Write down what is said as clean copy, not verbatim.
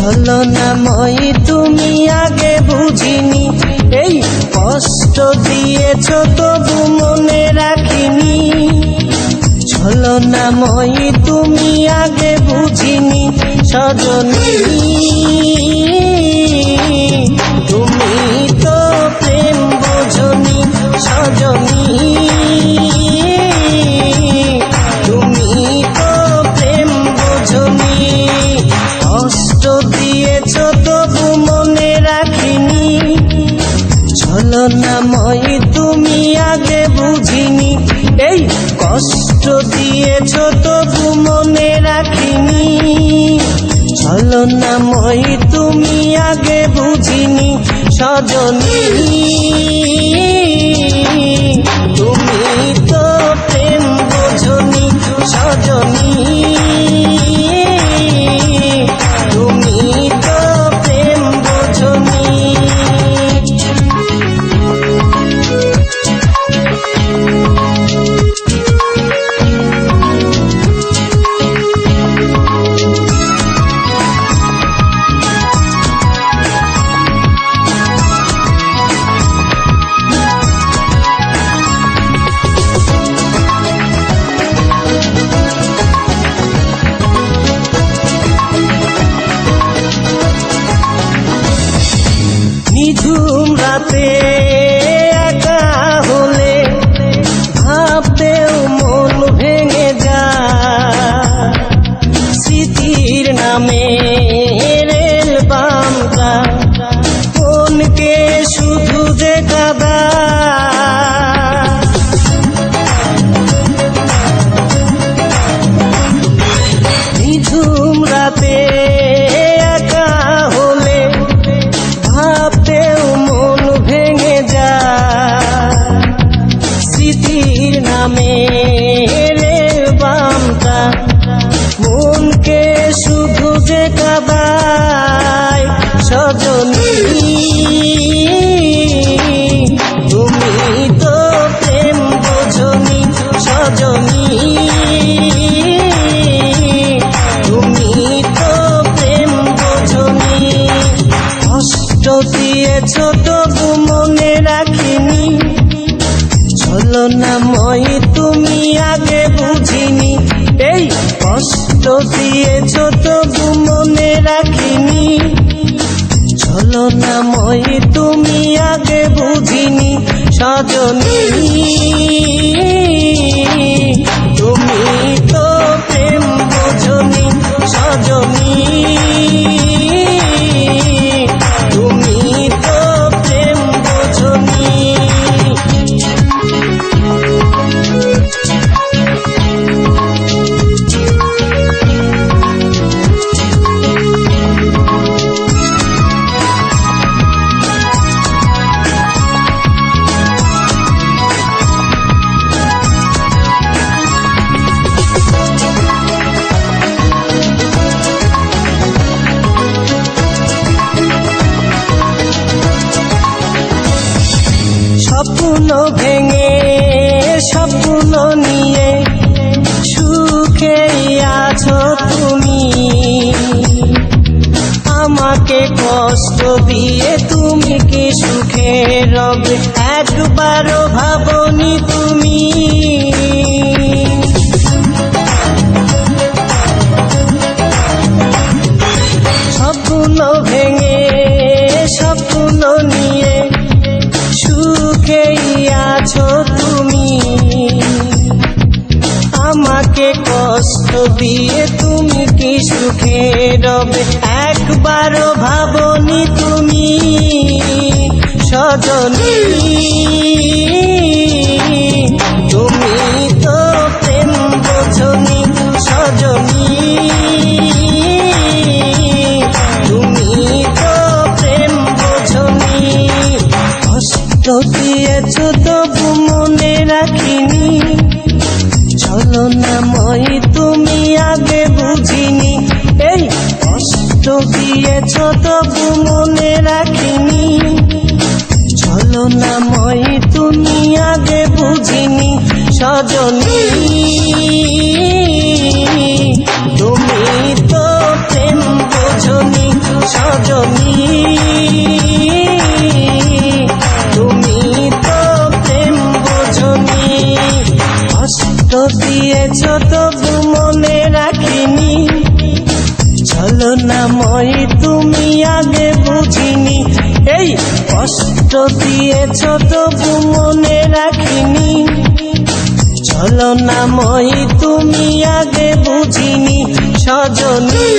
ছলনাময়ী তুমি আগে বুঝিনি, এই কষ্ট দিয়েছ তবু মনে রাখিনি। ছলনাময়ী তুমি আগে বুঝিনি সজনী, তুমি তো প্রেম বোঝনি সজনী, তুমি তো প্রেম বোঝনি। কষ্ট দিয়েছ তবু মনে রাখিনি, ছলনাময়ী তুমি আগে বুঝিনি, এই কষ্ট দিয়েছ তবু মনে রাখিনি। ছলনাময়ী তুমি আগে বুঝিনি সজনী, তুমি তো প্রেম বোঝনি সজনী, তুমি তো প্রেম বোঝনি। নিঝুম রাতে একা হলে ভাবতেও মন ভেঙে যায়, স্মৃতির নামে রেল বামটা মনকে শুধু যে কাঁদায়। নিঝুম রাতে একা হলে ভাবতেও মন ভেঙে যায়, স্মৃতির নামে রেল বামটা মনকে শুধু যে কাঁদায়। সজনী, তুমি তো প্রেম বোঝনি সজনী, তুমি তো প্রেম বোঝনি। কষ্ট দিয়েছ তবু মনে রাখিনি, ছলনাময়ী তুমি আগে বুঝিনি, এই কষ্ট দিয়েছ তবু মনে রাখিনি। ছলনাময়ী তুমি আগে বুঝিনি সজনী, তুমি তো প্রেম বোঝনি সজনী, তুমি তো প্রেম বোঝনি। স্বপ্ন ভেঙে স্বপ্ন নিয়ে সুখেই আছো তুমি, আমাকে কষ্ট দিয়ে তুমি কি সুখে রবে একবারও ভাবনি তুমি। স্বপ্ন ভেঙে স্বপ্ন নিয়ে সুখেই আছো তুমি, আমাকে কষ্ট দিয়ে তুমি কি সুখে রবে একবারও ভাবনি তুমি সজনী, তুমি তো প্রেম বোঝনি সজনী, তুমি তো প্রেম বোঝনি। কষ্ট দিয়েছ তবু মনে রাখিনি, ছলনাময়ী তুমি আগে বুঝিনি, এই কষ্ট দিয়েছ তবু মনে রাখিনি। ছলনাময়ী তুমি আগে বুঝিনি সজনী, তুমি তো প্রেম বোঝনি মই তুমি আগে বুঝিনি, এই কষ্ট দিয়েছ তবু মনে রাখিনি। চলো না মই তুমি আগে বুঝিনি সজনী।